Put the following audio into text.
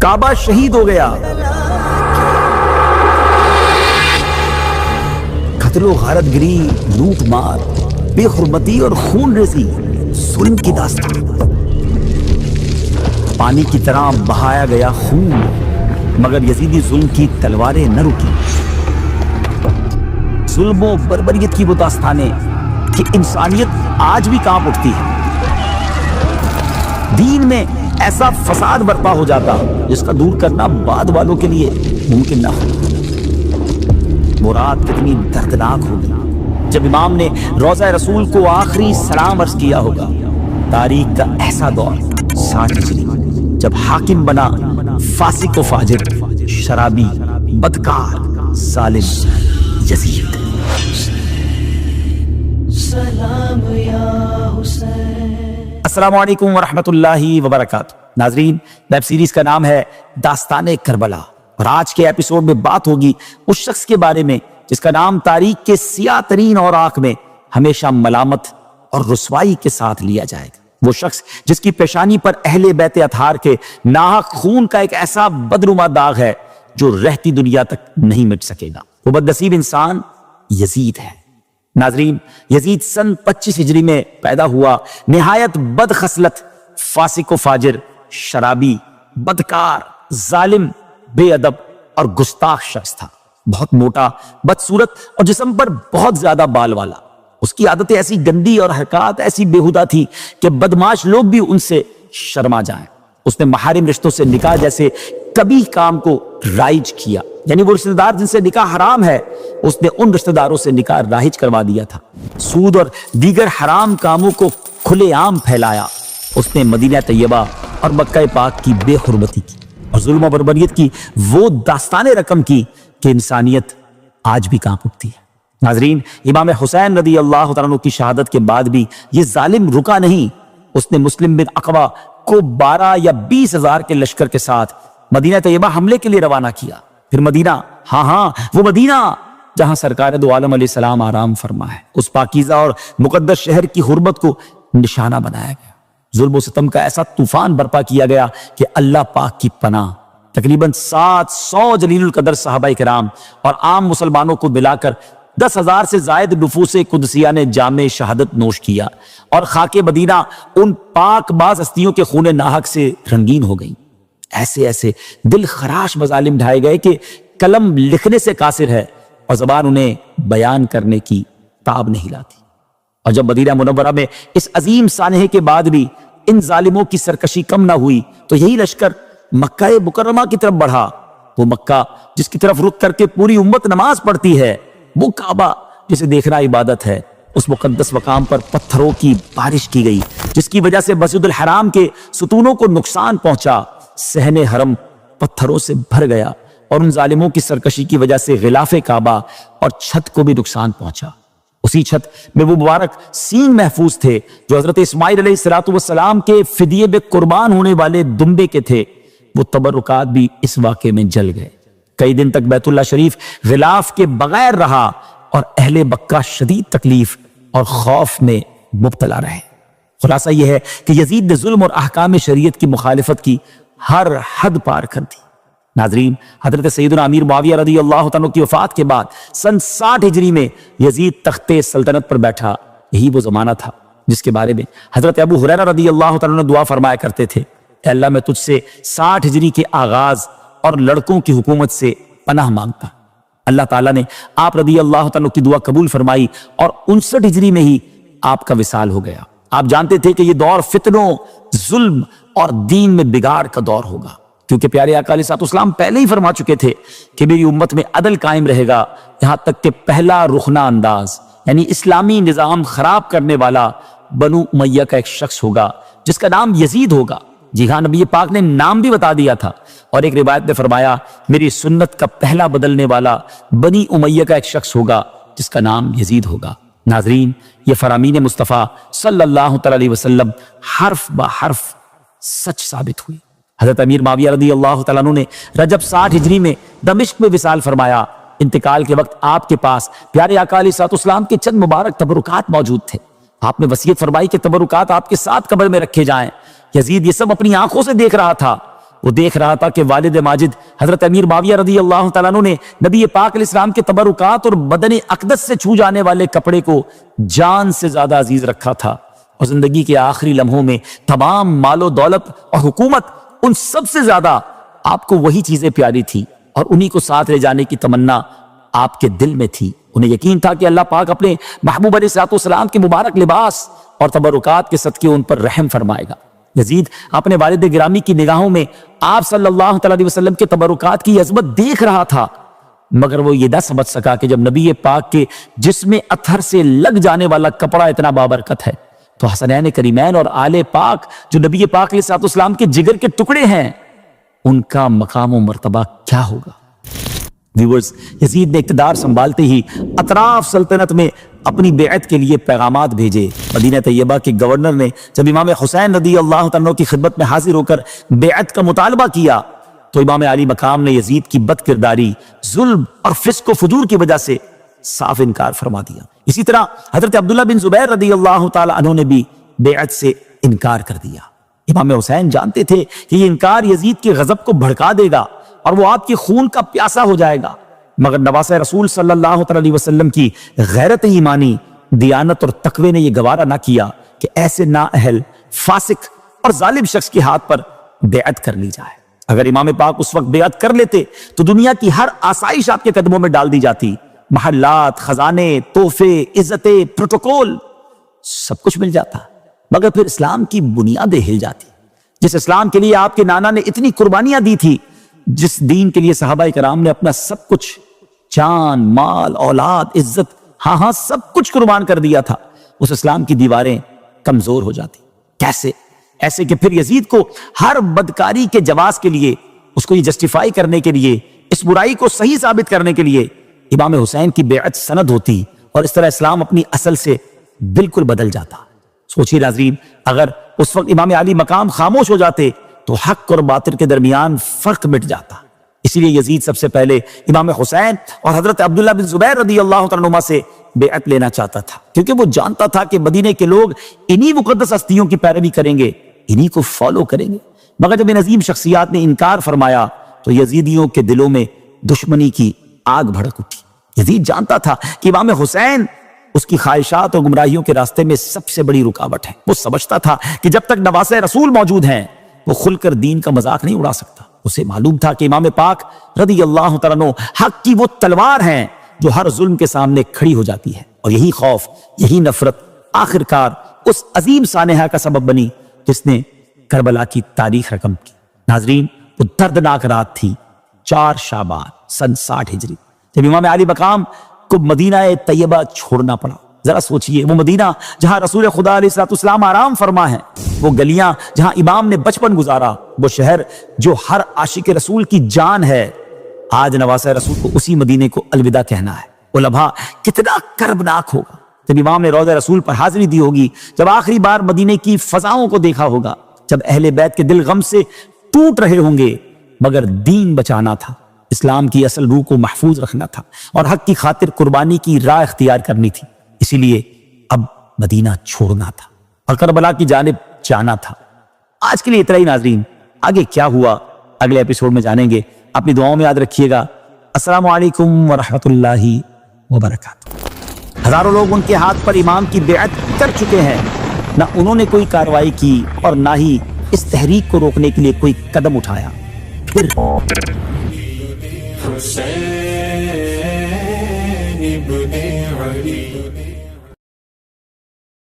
کعبہ شہید ہو گیا، قتل و غارت گری، لوٹ مار، بے حرمتی اور خون ریزی، ظلم کی داستان۔ پانی کی طرح بہایا گیا خون، مگر یزیدی ظلم کی تلواریں نہ رکی۔ ظلم و بربریت کی وہ داستانیں کہ انسانیت آج بھی کانپ اٹھتی ہے۔ دین میں ایسا فساد برپا ہو جاتا جس کا دور کرنا بعد والوں کے لیے ممکن نہ ہو۔ وہ رات کتنی دردناک ہوگی جب امام نے روضہ رسول کو آخری سلام عرض کیا ہوگا۔ تاریخ کا ایسا دور 60 ہجری جب حاکم بنا فاسق و فاجر، شرابی، بدکار، ظالم یزید۔ السلام علیکم ورحمۃ اللہ وبرکاتہ۔ ناظرین، ویب سیریز کا نام ہے داستان کربلا، اور آج کے ایپیسوڈ میں بات ہوگی اس شخص کے بارے میں جس کا نام تاریخ کے سیاہ ترین اوراق میں ہمیشہ ملامت اور رسوائی کے ساتھ لیا جائے گا۔ وہ شخص جس کی پیشانی پر اہل بیت اطہار کے ناحق خون کا ایک ایسا بدنما داغ ہے جو رہتی دنیا تک نہیں مٹ سکے گا۔ وہ بدنصیب انسان یزید ہے۔ ناظرین، یزید سن 25 ہجری میں پیدا ہوا، نہایت بد خصلت، فاسق و فاجر، شرابی، بدکار، ظالم، بے ادب اور گستاخ شخص تھا۔ بہت موٹا، بدصورت اور جسم پر بہت زیادہ بال والا۔ اس کی عادتیں ایسی گندی اور حرکات ایسی بےہودہ تھی کہ بدمعاش لوگ بھی ان سے شرما جائیں۔ اس نے محارم رشتوں سے نکاح جیسے کبھی کام کو رائج کیا، یعنی وہ رشتہ دار جن سے نکاح حرام ہے اس نے ان رشتہ داروں سے نکاح رائج کروا دیا تھا۔ سود اور دیگر حرام کاموں کو کھلے عام پھیلایا۔ اس نے مدینہ طیبہ اور مکہ پاک کی بے حرمتی کی اور ظلم و بربریت کی وہ داستانیں رقم کی کہ انسانیت آج بھی کانپ اٹھتی ہے۔ ناظرین، امام حسین رضی اللہ تعالیٰ عنہ کی شہادت کے بعد بھی یہ ظالم رکا نہیں۔ اس نے مسلم بن عقبہ کو 12 یا 20 ہزار کے لشکر کے ساتھ مدینہ طیبہ حملے کے لیے روانہ کیا۔ پھر مدینہ، وہ مدینہ جہاں سرکار دو عالم علیہ السلام آرام فرما ہے، اس پاکیزہ اور مقدس شہر کی حرمت کو نشانہ بنایا گیا۔ ظلم و ستم کا ایسا طوفان برپا کیا گیا کہ اللہ پاک کی پناہ تقریباً 700 جلیل القدر صحابہ کرام اور عام مسلمانوں کو ملا کر 10,000 سے زائد نفوس قدسیہ نے جام شہادت نوش کیا، اور خاک مدینہ ان پاک باز ہستیوں کے خون ناحق سے رنگین ہو گئی۔ ایسے دل خراش مظالم ڈھائے گئے کہ قلم لکھنے سے قاصر ہے اور زبان انہیں بیان کرنے کی تاب نہیں لاتی۔ اور جب مدینہ منورہ میں اس عظیم سانحے کے بعد بھی ان ظالموں کی سرکشی کم نہ ہوئی تو یہی لشکر مکہ مکرمہ کی طرف بڑھا۔ وہ مکہ جس کی طرف رخ کر کے پوری امت نماز پڑھتی ہے، وہ کعبہ جسے دیکھنا عبادت ہے، اس مقدس مقام پر پتھروں کی بارش کی گئی جس کی وجہ سے مسجد الحرام کے ستونوں کو نقصان پہنچا۔ صحن حرم پتھروں سے بھر گیا اور ان ظالموں کی سرکشی کی وجہ سے غلاف کعبہ اور چھت کو بھی نقصان پہنچا۔ اسی چھت میں وہ مبارک سینگ محفوظ تھے جو حضرت اسماعیل علیہ السلام کے فدیے میں قربان ہونے والے دمبے کے تھے۔ وہ تبرکات بھی اس واقعے میں جل گئے۔ کئی دن تک بیت اللہ شریف غلاف کے بغیر رہا اور اہل مکہ شدید تکلیف اور خوف میں مبتلا رہے۔ خلاصہ یہ ہے کہ یزید نے ظلم اور احکام شریعت کی مخالفت کی ہر حد پار کر دی۔ ناظرین، حضرت سیدنا امیر معاویہ رضی اللہ عنہ کی وفات کے بعد سن 60 ہجری میں یزید تخت سلطنت پر بیٹھا۔ یہی وہ زمانہ تھا جس کے بارے میں حضرت ابو ہریرہ رضی اللہ عنہ دعا فرمایا کرتے تھے، اے اللہ میں تجھ سے 60 ہجری کے آغاز اور لڑکوں کی حکومت سے پناہ مانگتا۔ اللہ تعالیٰ نے آپ رضی اللہ عنہ کی دعا قبول فرمائی اور 59 ہجری میں ہی آپ کا وصال ہو گیا۔ آپ جانتے تھے کہ یہ دور فتنوں، ظلم اور دین میں بگاڑ کا دور ہوگا، کیونکہ پیارے آقا علیہ السلام پہلے ہی فرما چکے تھے کہ میری امت میں عدل قائم رہے گا، یہاں تک کہ پہلا رخنہ انداز یعنی اسلامی نظام خراب کرنے والا بنو امیہ کا ایک شخص ہوگا جس کا نام یزید ہوگا۔ جی ہاں، نبی پاک نے نام بھی بتا دیا تھا، اور ایک روایت میں فرمایا میری سنت کا پہلا بدلنے والا بنی امیہ کا ایک شخص ہوگا جس کا نام یزید ہوگا۔ ناظرین، یہ فرامین مصطفیٰ صلی اللہ علیہ وسلم حرف با حرف سچ ثابت ہوئی۔ حضرت امیر معاویہ رضی اللہ تعالیٰ عنہ نے رجب 60 ہجری میں دمشق میں وصال فرمایا۔ انتقال کے وقت آپ کے پاس پیارے آقا علیہ السلام کے چند مبارک تبرکات موجود تھے۔ آپ نے وصیت فرمائی کہ تبرکات آپ کے ساتھ قبر میں رکھے جائیں۔ یزید یہ سب اپنی آنکھوں سے دیکھ رہا تھا۔ وہ دیکھ رہا تھا کہ والد ماجد حضرت امیر معاویہ رضی اللہ تعالیٰ عنہ نے نبی پاک علیہ السلام کے تبرکات اور بدن اقدس سے چھو جانے والے کپڑے کو جان سے زیادہ عزیز رکھا تھا، اور زندگی کے آخری لمحوں میں تمام مال و دولت اور حکومت ان سب سے زیادہ آپ کو وہی چیزیں پیاری تھی، اور انہی کو ساتھ لے جانے کی تمنا آپ کے دل میں تھی۔ انہیں یقین تھا کہ اللہ پاک اپنے محبوب علیہ السلام کے مبارک لباس اور تبرکات کے صدقے ان پر رحم فرمائے گا۔ یزید اپنے والد گرامی کی نگاہوں میں آپ صلی اللہ علیہ وسلم کے تبرکات کی عظمت دیکھ رہا تھا، مگر وہ یہ نہ سمجھ سکا کہ جب نبی پاک کے جسم اطہر سے لگ جانے والا کپڑا اتنا بابرکت ہے تو حسنین کریمین اور آل پاک جو نبی پاک علیہ السلام کے جگر کے ٹکڑے ہیں، ان کا مقام و مرتبہ کیا ہوگا؟ ویورز، یزید نے اقتدار سنبھالتے ہی اطراف سلطنت میں اپنی بیعت کے لیے پیغامات بھیجے۔ مدینہ طیبہ کے گورنر نے جب امام حسین رضی اللہ عنہ کی خدمت میں حاضر ہو کر بیعت کا مطالبہ کیا تو امام علی مقام نے یزید کی بد کرداری، ظلم اور فسق و فجور کی وجہ سے صاف انکار فرما دیا۔ اسی طرح حضرت عبداللہ بن زبیر رضی اللہ تعالی عنہ نے بھی بیعت سے انکار کر دیا۔ امام حسین جانتے تھے کہ یہ انکار یزید کے غضب کو بھڑکا دے گا اور وہ آپ کے خون کا پیاسا ہو جائے گا، مگر نواسہ رسول صلی اللہ علیہ وسلم کی غیرت ایمانی، دیانت اور تقوی نے یہ گوارا نہ کیا کہ ایسے نااہل، فاسق اور ظالم شخص کے ہاتھ پر بیعت کر لی جائے۔ اگر امام پاک اس وقت بیعت کر لیتے تو دنیا کی ہر آسائش آپ کے قدموں میں ڈال دی جاتی، محلات، خزانے، تحفے، عزتیں، پروٹوکول، سب کچھ مل جاتا، مگر پھر اسلام کی بنیادیں ہل جاتی۔ جس اسلام کے لیے آپ کے نانا نے اتنی قربانیاں دی تھی، جس دین کے لیے صحابہ کرام نے اپنا سب کچھ، جان، مال، اولاد، عزت، ہاں سب کچھ قربان کر دیا تھا، اس اسلام کی دیواریں کمزور ہو جاتی۔ کیسے؟ ایسے کہ پھر یزید کو ہر بدکاری کے جواز کے لیے، اس کو یہ جسٹیفائی کرنے کے لیے، اس برائی کو صحیح ثابت کرنے کے لیے امام حسین کی بیعت سند ہوتی، اور اس طرح اسلام اپنی اصل سے بالکل بدل جاتا۔ سوچیے ناظرین، اگر اس وقت امام علی مقام خاموش ہو جاتے تو حق اور باطل کے درمیان فرق مٹ جاتا۔ اسی لیے یزید سب سے پہلے امام حسین اور حضرت عبداللہ بن زبیر رضی اللہ عنہما سے بیعت لینا چاہتا تھا، کیونکہ وہ جانتا تھا کہ مدینے کے لوگ انہی مقدس ہستیوں کی پیروی کریں گے، انہی کو فالو کریں گے۔ مگر جب ان عظیم شخصیات نے انکار فرمایا تو یزیدیوں کے دلوں میں دشمنی کی آگ بھڑک اٹھی۔ یزید جانتا تھا کہ امام حسین اس کی خواہشات اور گمراہیوں کے راستے میں سب سے بڑی رکاوٹ ہے۔ وہ سمجھتا تھا کہ جب تک نواسہ رسول موجود ہیں وہ کھل کر دین کا مذاق نہیں اڑا سکتا۔ اسے معلوم تھا کہ امام پاک رضی اللہ تعالیٰ عنہ حق کی وہ تلوار ہیں جو ہر ظلم کے سامنے کھڑی ہو جاتی ہے، اور یہی خوف، یہی نفرت آخر کار اس عظیم سانحہ کا سبب بنی جس نے کربلا کی تاریخ رقم کی۔ ناظرین، وہ دردناک رات تھی 4 شعبان سن 60 ہجری، جب امام علی مقام کو مدینہ طیبہ چھوڑنا پڑا۔ ذرا سوچئے، وہ مدینہ جہاں رسول خدا علیہ السلام آرام فرما ہے، وہ گلیاں جہاں امام نے بچپن گزارا، وہ شہر جو ہر عاشق رسول کی جان ہے، آج نواسہ رسول کو اسی مدینے کو الوداع کہنا ہے۔ وہ لمحہ کتنا کربناک ہوگا جب امام نے روضہ رسول پر حاضری دی ہوگی، جب آخری بار مدینے کی فضاؤں کو دیکھا ہوگا، جب اہل بیت کے دل غم سے ٹوٹ رہے ہوں گے، مگر دین بچانا تھا، اسلام کی اصل روح کو محفوظ رکھنا تھا، اور حق کی خاطر قربانی کی راہ اختیار کرنی تھی۔ اسی لیے اب مدینہ چھوڑنا تھا اور کربلا کی جانب جانا تھا۔ آج کے لیے اتنا ہی ناظرین، آگے کیا ہوا اگلے ایپیسوڈ میں جانیں گے۔ اپنی دعاؤں میں یاد رکھیے گا۔ السلام علیکم ورحمۃ اللہ وبرکاتہ۔ ہزاروں لوگ ان کے ہاتھ پر امام کی بیعت کر چکے ہیں، نہ انہوں نے کوئی کارروائی کی اور نہ ہی اس تحریک کو روکنے کے لیے کوئی قدم اٹھایا۔ پھر حسین ابن علی